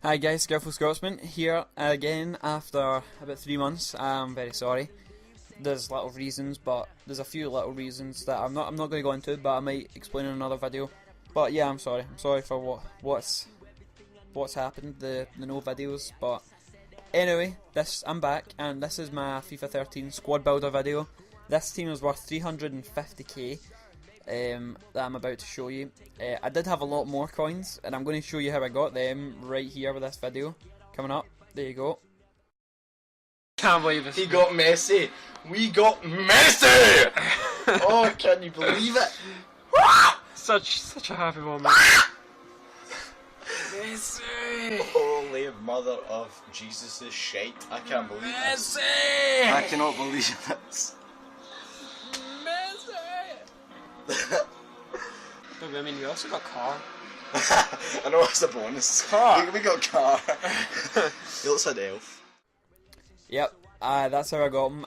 Hi guys, Skillful Scotsman here again after about 3 months. I'm very sorry. There's little reasons, but there's a few little reasons that I'm not going to go into, but I might explain in another video. But yeah, I'm sorry. I'm sorry for what's happened. The no videos, but anyway, I'm back, and this is my FIFA 13 squad builder video. This team is worth 350k. That I'm about to show you. I did have a lot more coins, and I'm going to show you how I got them right here with this video coming up. There you go. Can't believe this. He got Messi. We got Messi. Oh, can you believe it? Such a happy moment. Messi. Holy mother of Jesus' shite! I can't believe this. Messi. I cannot believe this. I mean, we also got Car. I know it's a bonus. Car. We got Car. He looks like an elf. Yep, that's how I got him.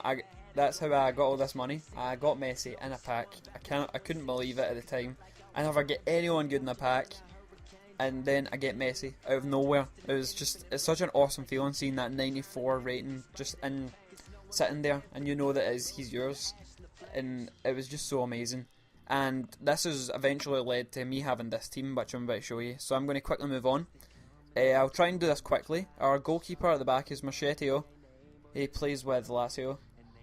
That's how I got all this money. I got Messi in a pack. I couldn't believe it at the time. I never get anyone good in a pack, and then I get Messi out of nowhere. It's such an awesome feeling seeing that 94 rating just sitting there, and you know that he's yours, and it was just so amazing. And this has eventually led to me having this team, which I'm about to show you. So I'm going to quickly move on. I'll try and do this quickly. Our goalkeeper at the back is Machetio. He plays with Lazio,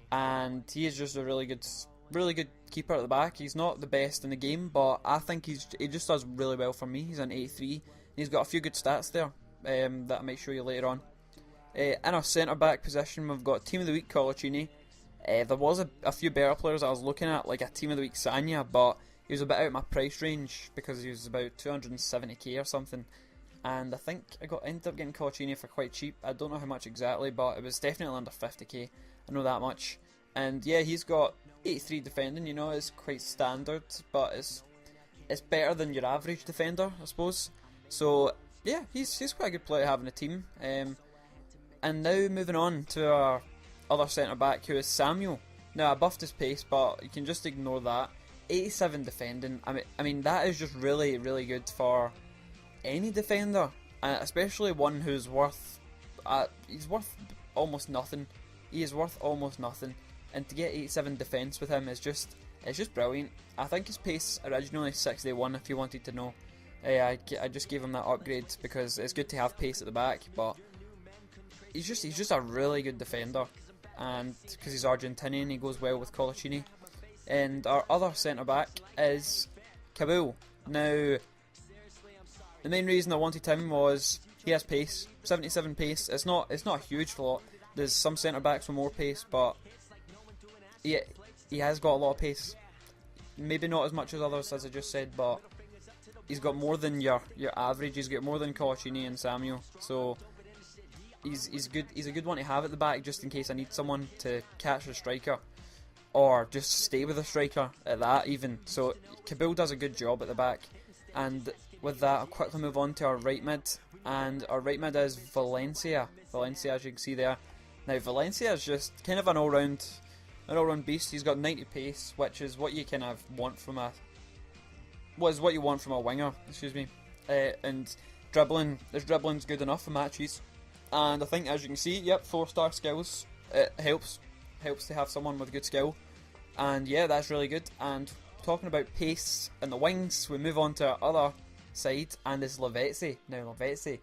and he is just a really good keeper at the back. He's not the best in the game, but I think he just does really well for me. He's an 83. He's got a few good stats there that I might show you later on. In our centre back position, we've got Team of the Week Colaccini. There was a few better players I was looking at, like a Team of the Week Sanya, but he was a bit out of my price range because he was about 270k or something. And I think I ended up getting Colaccini for quite cheap. I don't know how much exactly, but it was definitely under 50k. I know that much. And yeah, he's got 83 defending. You know, it's quite standard, but it's better than your average defender, I suppose. So yeah, he's quite a good player to have in a team. And now moving on to our other centre back, who is Samuel. Now I buffed his pace, but you can just ignore that. 87 defending. I mean that is just really good for any defender, especially one who's worth. He's worth almost nothing. He is worth almost nothing, and to get 87 defence with him is just brilliant. I think his pace originally 61. If you wanted to know, I just gave him that upgrade because it's good to have pace at the back, but he's just a really good defender. And because he's Argentinian, he goes well with Colaccini. And our other centre back is Kabul. Now, the main reason I wanted him was he has pace, 77 pace. It's not a huge lot. There's some centre backs with more pace, but he has got a lot of pace. Maybe not as much as others, as I just said, but he's got more than your average. He's got more than Colaccini and Samuel. So he's good. He's a good one to have at the back, just in case I need someone to catch a striker, or just stay with a striker at that even. So Kabul does a good job at the back. And with that, I'll quickly move on to our right mid, and our right mid is Valencia. Valencia, as you can see there. Now Valencia is just kind of an all-round beast. He's got 90 pace, which is what you kind of want from a winger. Excuse me. And dribbling, his dribbling's good enough for matches. And I think, as you can see, yep, 4-star skills. It helps to have someone with good skill. And yeah, that's really good. And talking about pace and the wings, we move on to our other side, and it's Lavezzi. Now Lavezzi,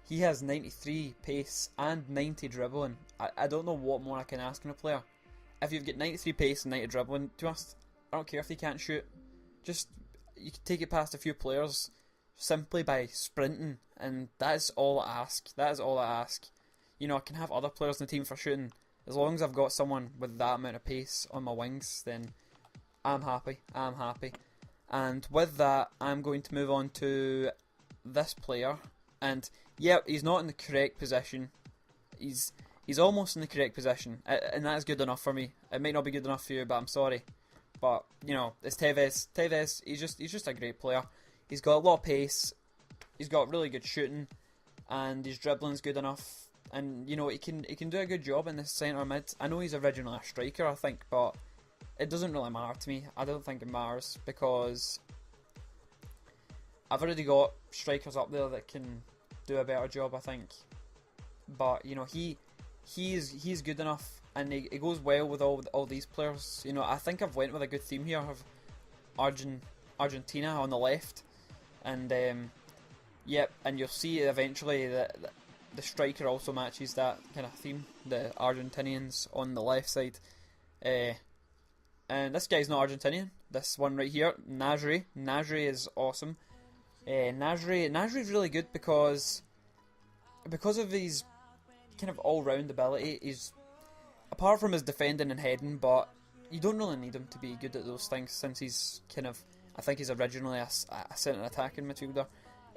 he has 93 pace and 90 dribbling. I don't know what more I can ask in a player. If you've got 93 pace and 90 dribbling, to us, I don't care if they can't shoot. Just, you can take it past a few players simply by sprinting, and that is all I ask. That is all I ask. You know, I can have other players in the team for shooting. As long as I've got someone with that amount of pace on my wings, then I'm happy. I'm happy. And with that, I'm going to move on to this player. And yeah, he's not in the correct position. He's almost in the correct position, and that is good enough for me. It might not be good enough for you, but I'm sorry. But you know, it's Tevez. Tevez, he's just a great player. He's got a lot of pace. He's got really good shooting, and his dribbling's good enough. And you know, he can do a good job in this centre mid. I know he's originally a striker, I think, but it doesn't really matter to me. I don't think it matters because I've already got strikers up there that can do a better job, I think. But you know, he's good enough, and he goes well with all these players. You know, I think I've went with a good theme here of Argentina on the left, and yep, and you'll see eventually that the striker also matches that kind of theme, the Argentinians on the left side. And this guy's not Argentinian. This one right here, Nasri. Nasri is awesome. Nasri's really good because of his kind of all-round ability. He's, apart from his defending and heading, but you don't really need him to be good at those things, since he's kind of, I think he's originally a centre attacking midfielder.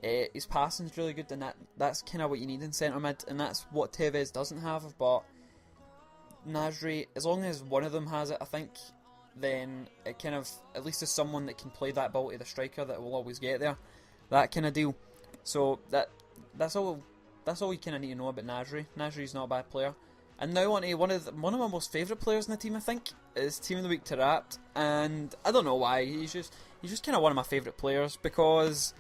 His passing's really good, and that's kind of what you need in centre mid, and that's what ToTWs doesn't have. But Nasri, as long as one of them has it, I think, then it kind of, at least is someone that can play that ball to the striker that will always get there. That kind of deal. So that's all you kind of need to know about Nasri. Nasri's not a bad player. And now on to one of my most favourite players in the team, I think, is Team of the Week Tarapt. And I don't know why, he's just kind of one of my favourite players, because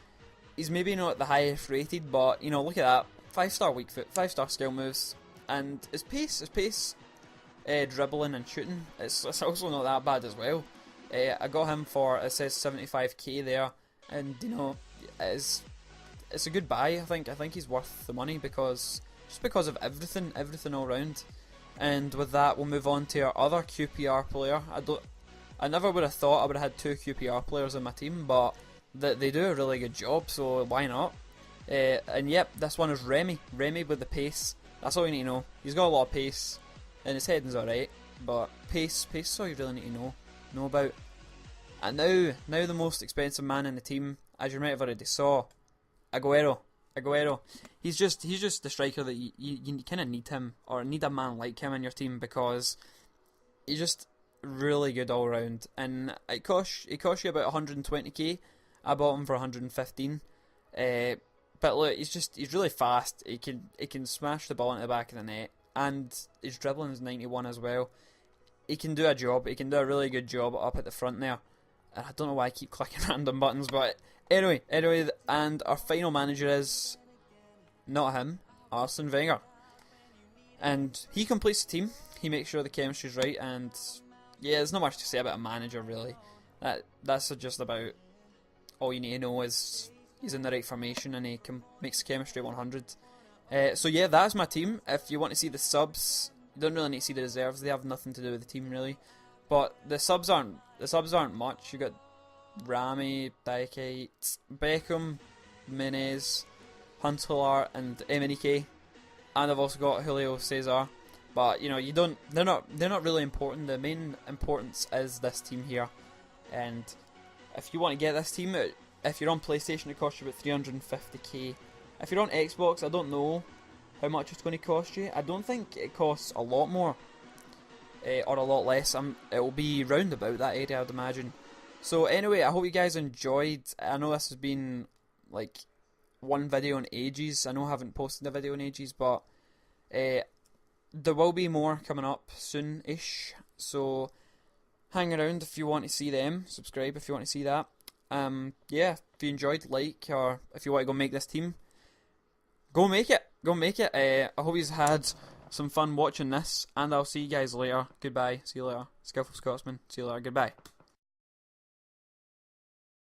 he's maybe not the highest rated, but you know, look at that, 5-star weak foot, 5-star skill moves, and his pace, dribbling and shooting, it's also not that bad as well. I got him for, it says 75k there, and you know, it's a good buy. I think he's worth the money because of everything all round. And with that, we'll move on to our other QPR player. I never would have thought I would have had 2 QPR players in my team, but they do a really good job, so why not? And yep, this one is Remy with the pace. That's all you need to know. He's got a lot of pace, and his heading's alright, but pace is all you really need to know about. And now the most expensive man in the team, as you might have already saw, Aguero. He's just the striker that you kind of need him, or need a man like him in your team, because he's just really good all round. And it cost you about 120k. I bought him for 115. But look, he's really fast. He can smash the ball into the back of the net, and his dribbling is 91 as well. He can do a job. He can do a really good job up at the front there. And I don't know why I keep clicking random buttons, but anyway, and our final manager is not him, Arsene Wenger. And he completes the team. He makes sure the chemistry's right, and yeah, there's not much to say about a manager really. That's just about all you need to know is he's in the right formation and he makes the chemistry 100. So yeah, that's my team. If you want to see the subs, you don't really need to see the reserves. They have nothing to do with the team really. But the subs aren't much. You got Rami, Dykite, Beckham, Menez, Huntelaar, and MNK, and I've also got Julio Cesar. But you know, they're not really important. The main importance is this team here. And if you want to get this team, if you're on PlayStation, it costs you about 350k. If you're on Xbox, I don't know how much it's going to cost you. I don't think it costs a lot more. Or a lot less. It will be round about that area, I'd imagine. So anyway, I hope you guys enjoyed. I know this has been like one video in ages. I know I haven't posted a video in ages, but there will be more coming up soon-ish. So hang around if you want to see them. Subscribe if you want to see that. Yeah, if you enjoyed, like, or if you want to go make this team, go make it. I hope you've had some fun watching this, and I'll see you guys later. Goodbye. See you later. Skillful Scotsman. See you later. Goodbye.